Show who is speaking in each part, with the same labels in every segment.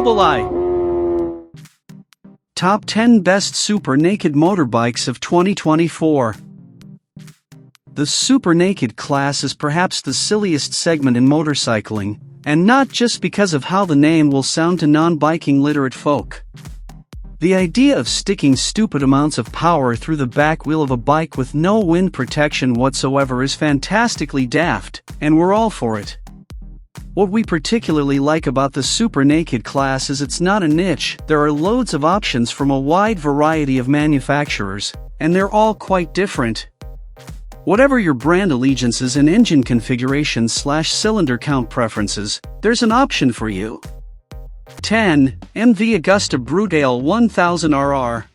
Speaker 1: Mobili. Top 10 Best Super Naked Motorbikes of 2024. The Super Naked class is perhaps the silliest segment in motorcycling, and not just because of how the name will sound to non-biking literate folk. The idea of sticking stupid amounts of power through the back wheel of a bike with no wind protection whatsoever is fantastically daft, and we're all for it. What we particularly like about the Super Naked class is it's not a niche. There are loads of options from a wide variety of manufacturers, and they're all quite different. Whatever your brand allegiances and engine configuration/cylinder count preferences, there's an option for you. 10. MV Agusta Brutale 1000 RR.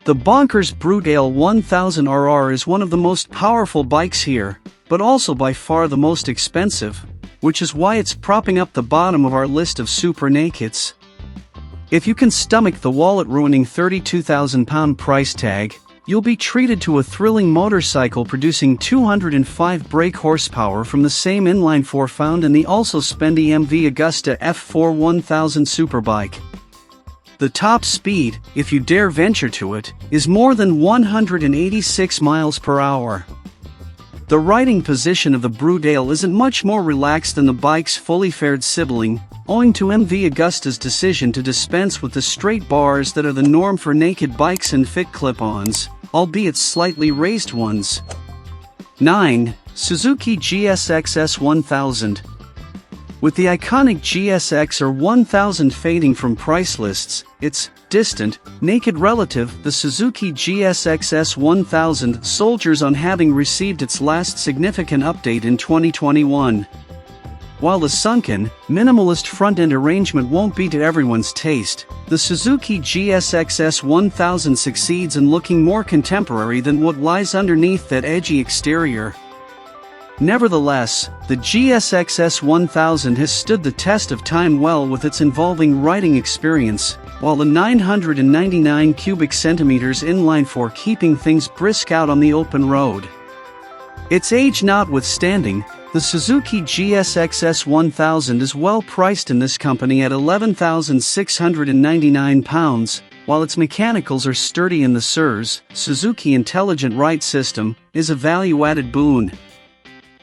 Speaker 1: The bonkers Brutale 1000 RR is one of the most powerful bikes here, but also by far the most expensive, which is why it's propping up the bottom of our list of super nakeds. If you can stomach the wallet-ruining £32,000 price tag, you'll be treated to a thrilling motorcycle producing 205 brake horsepower from the same inline-4 found in the also spendy MV Agusta F4 1000 Superbike. The top speed, if you dare venture to it, is more than 186 miles per hour. The riding position of the Brutale isn't much more relaxed than the bike's fully fared sibling, owing to MV Agusta's decision to dispense with the straight bars that are the norm for naked bikes and fit clip-ons, albeit slightly raised ones. 9. Suzuki GSX-S1000. With the iconic GSX or 1000 fading from price lists, its distant, naked relative, the Suzuki GSXS1000, soldiers on having received its last significant update in 2021. While the sunken, minimalist front-end arrangement won't be to everyone's taste, the Suzuki GSXS1000 succeeds in looking more contemporary than what lies underneath that edgy exterior. Nevertheless, the GSXS1000 has stood the test of time well with its involving riding experience, while the 999 cubic centimeters inline-4 keeping things brisk out on the open road. Its age notwithstanding, the Suzuki GSXS1000 is well priced in this company at £11,699, while its mechanicals are sturdy and the SIRS, Suzuki Intelligent Ride System, is a value-added boon.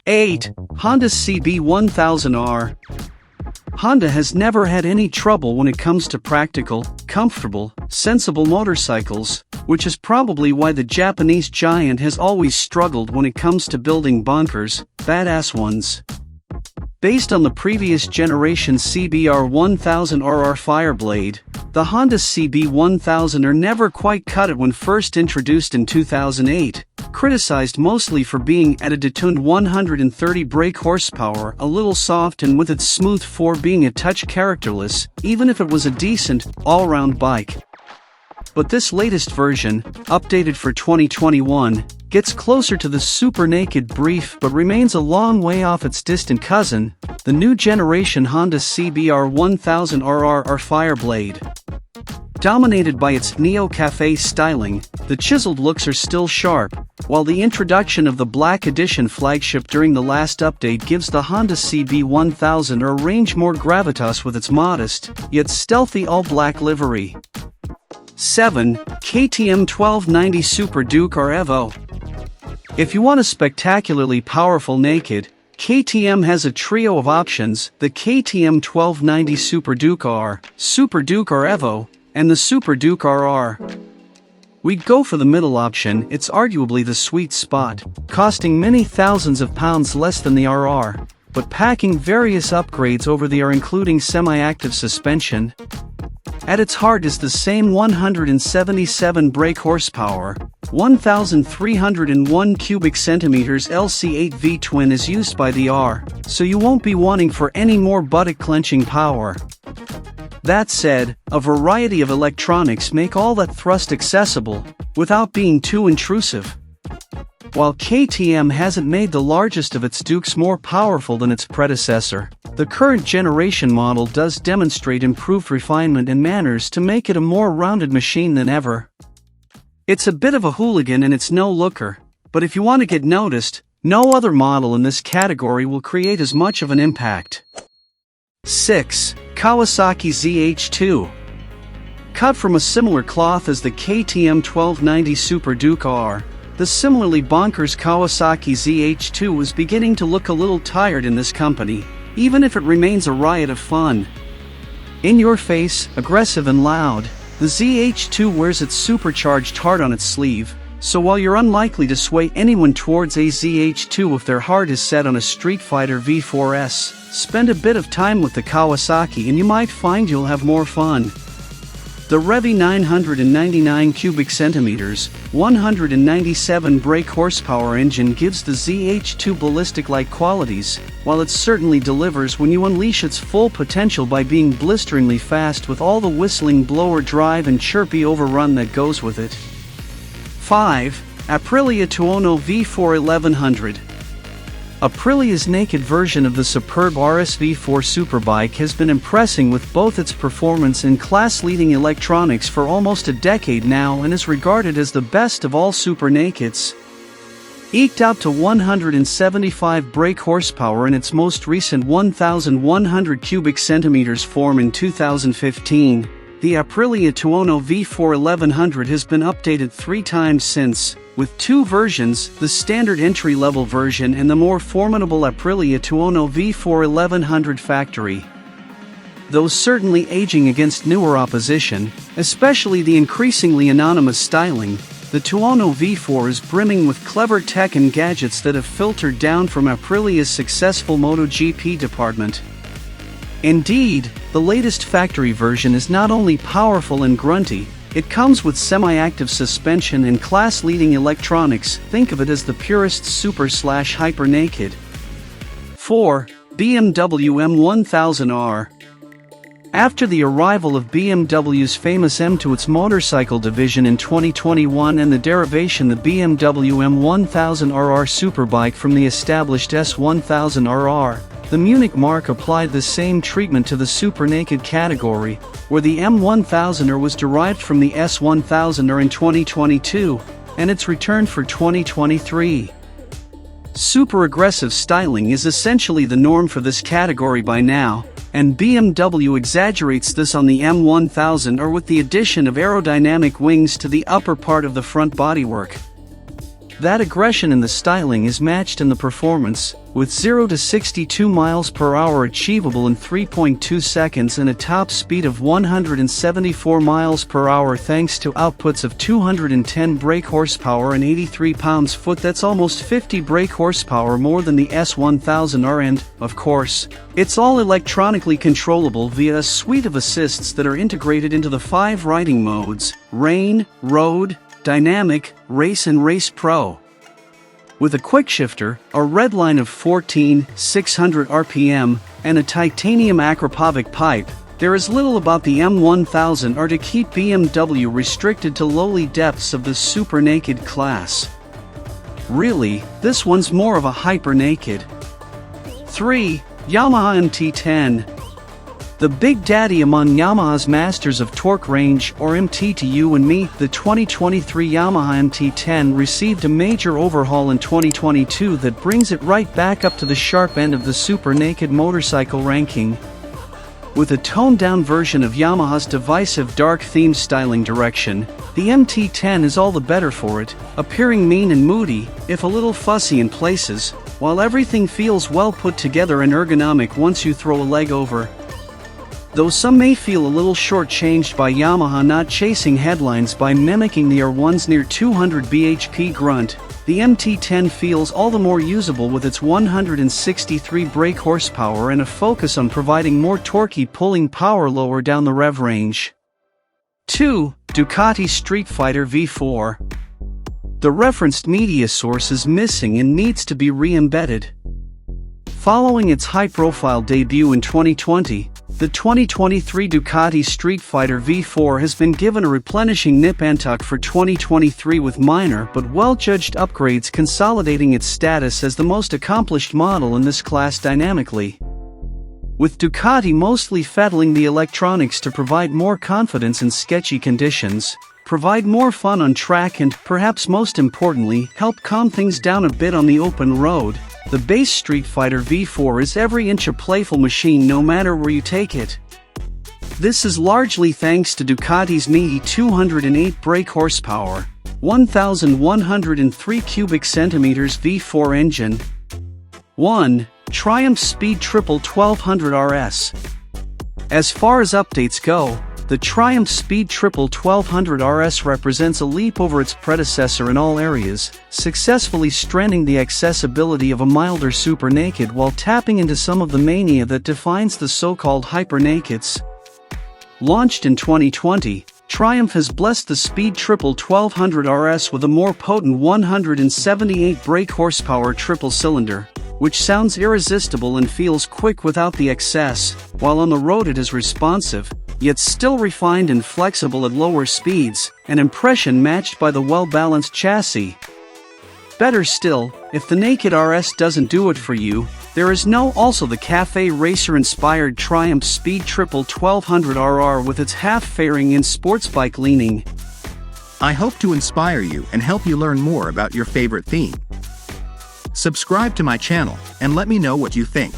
Speaker 1: 8. Honda CB1000R. Honda has never had any trouble when it comes to practical, comfortable, sensible motorcycles, which is probably why the Japanese giant has always struggled when it comes to building bonkers, badass ones. Based on the previous generation CBR1000RR Fireblade, the Honda CB1000 are never quite cut it when first introduced in 2008, criticized mostly for being at a detuned 130 brake horsepower, a little soft, and with its smooth 4 being a touch characterless, even if it was a decent, all-round bike. But this latest version, updated for 2021, gets closer to the super naked brief but remains a long way off its distant cousin, the new generation Honda CBR1000RR Fireblade. Dominated by its neo-cafe styling, the chiseled looks are still sharp, while the introduction of the Black Edition flagship during the last update gives the Honda CB1000 a range more gravitas with its modest, yet stealthy all-black livery. 7. KTM 1290 Super Duke R Evo. If you want a spectacularly powerful naked, KTM has a trio of options: the KTM 1290 Super Duke R, Super Duke R Evo, and the Super Duke RR. We'd go for the middle option. It's arguably the sweet spot, costing many thousands of pounds less than the RR, but packing various upgrades over the R, including semi-active suspension. At its heart is the same 177 brake horsepower, 1,301 cubic centimeters LC8 V-twin is used by the R, so you won't be wanting for any more buttock-clenching power. That said, a variety of electronics make all that thrust accessible, without being too intrusive. While KTM hasn't made the largest of its Dukes more powerful than its predecessor, the current generation model does demonstrate improved refinement and manners to make it a more rounded machine than ever. It's a bit of a hooligan and it's no looker, but if you want to get noticed, no other model in this category will create as much of an impact. 6. Kawasaki ZH2. Cut from a similar cloth as the KTM 1290 Super Duke R, the similarly bonkers Kawasaki ZH2 is beginning to look a little tired in this company, even if it remains a riot of fun. In your face, aggressive and loud, the ZH2 wears its supercharged heart on its sleeve, so while you're unlikely to sway anyone towards a ZH2 if their heart is set on a Street Fighter V4S, spend a bit of time with the Kawasaki and you might find you'll have more fun. The Revy 999 cubic centimeters, 197 brake horsepower engine gives the ZH2 ballistic-like qualities, while it certainly delivers when you unleash its full potential by being blisteringly fast with all the whistling blower drive and chirpy overrun that goes with it. 5. Aprilia Tono V4 1100. Aprilia's naked version of the superb RS-V4 superbike has been impressing with both its performance and class-leading electronics for almost a decade now and is regarded as the best of all super nakeds. Eked out to 175 brake horsepower in its most recent 1,100 cubic centimeters form in 2015, the Aprilia Tono V4 1100 has been updated 3 times since, with 2 versions, the standard entry-level version and the more formidable Aprilia Tono V4 1100 factory. Though certainly aging against newer opposition, especially the increasingly anonymous styling, the Tono V4 is brimming with clever tech and gadgets that have filtered down from Aprilia's successful MotoGP department. Indeed, the latest factory version is not only powerful and grunty, it comes with semi-active suspension and class-leading electronics. Think of it as the purest super/hyper naked. 4. BMW M1000R. After the arrival of BMW's famous M to its motorcycle division in 2021 and the derivation the BMW M1000RR superbike from the established S1000RR, the Munich marque applied the same treatment to the super naked category, where the M1000R was derived from the S1000R in 2022, and its return for 2023. Super aggressive styling is essentially the norm for this category by now, and BMW exaggerates this on the M1000R with the addition of aerodynamic wings to the upper part of the front bodywork. That aggression in the styling is matched in the performance, with 0 to 62 miles per hour achievable in 3.2 seconds and a top speed of 174 miles per hour thanks to outputs of 210 brake horsepower and 83 pounds-foot. That's almost 50 brake horsepower more than the S1000R, and, of course, it's all electronically controllable via a suite of assists that are integrated into the 5 riding modes: Rain, Road, Dynamic, Race and Race Pro. With a quick shifter, a redline of 14,600 RPM, and a titanium Akrapovic pipe, there is little about the M1000R to keep BMW restricted to lowly depths of the super naked class. Really, this one's more of a hyper naked. 3. Yamaha MTT10. The big daddy among Yamaha's masters of torque range, or MT to you and me, the 2023 Yamaha MT10 received a major overhaul in 2022 that brings it right back up to the sharp end of the super naked motorcycle ranking. With a toned-down version of Yamaha's divisive dark theme styling direction, the MT10 is all the better for it, appearing mean and moody, if a little fussy in places, while everything feels well put together and ergonomic once you throw a leg over. Though some may feel a little short-changed by Yamaha not chasing headlines by mimicking the R1's near 200 bhp grunt, the MT10 feels all the more usable with its 163 brake horsepower and a focus on providing more torquey pulling power lower down the rev range. 2. Ducati Street Fighter V4. The referenced media source is missing and needs to be re-embedded. Following its high-profile debut in 2020, the 2023 Ducati Street Fighter V4 has been given a replenishing nip and tuck for 2023 with minor but well-judged upgrades consolidating its status as the most accomplished model in this class dynamically. With Ducati mostly fettling the electronics to provide more confidence in sketchy conditions, provide more fun on track and, perhaps most importantly, help calm things down a bit on the open road, The base Street Fighter V4 is every inch a playful machine no matter where you take it. This is largely thanks to Ducati's meaty 208 brake horsepower, 1,103 cubic centimeters V4 engine. 1. Triumph Speed Triple 1200 RS. As far as updates go, the Triumph Speed Triple 1200 RS represents a leap over its predecessor in all areas, successfully strengthening the accessibility of a milder Super Naked while tapping into some of the mania that defines the so-called Hyper Nakeds. Launched in 2020, Triumph has blessed the Speed Triple 1200 RS with a more potent 178 brake horsepower triple cylinder, which sounds irresistible and feels quick without the excess, while on the road it is responsive, yet still refined and flexible at lower speeds, an impression matched by the well-balanced chassis. Better still, if the Naked RS doesn't do it for you, there is also the cafe racer-inspired Triumph Speed Triple 1200 RR with its half-fairing and sports bike leaning.
Speaker 2: I hope to inspire you and help you learn more about your favorite theme. Subscribe to my channel and let me know what you think.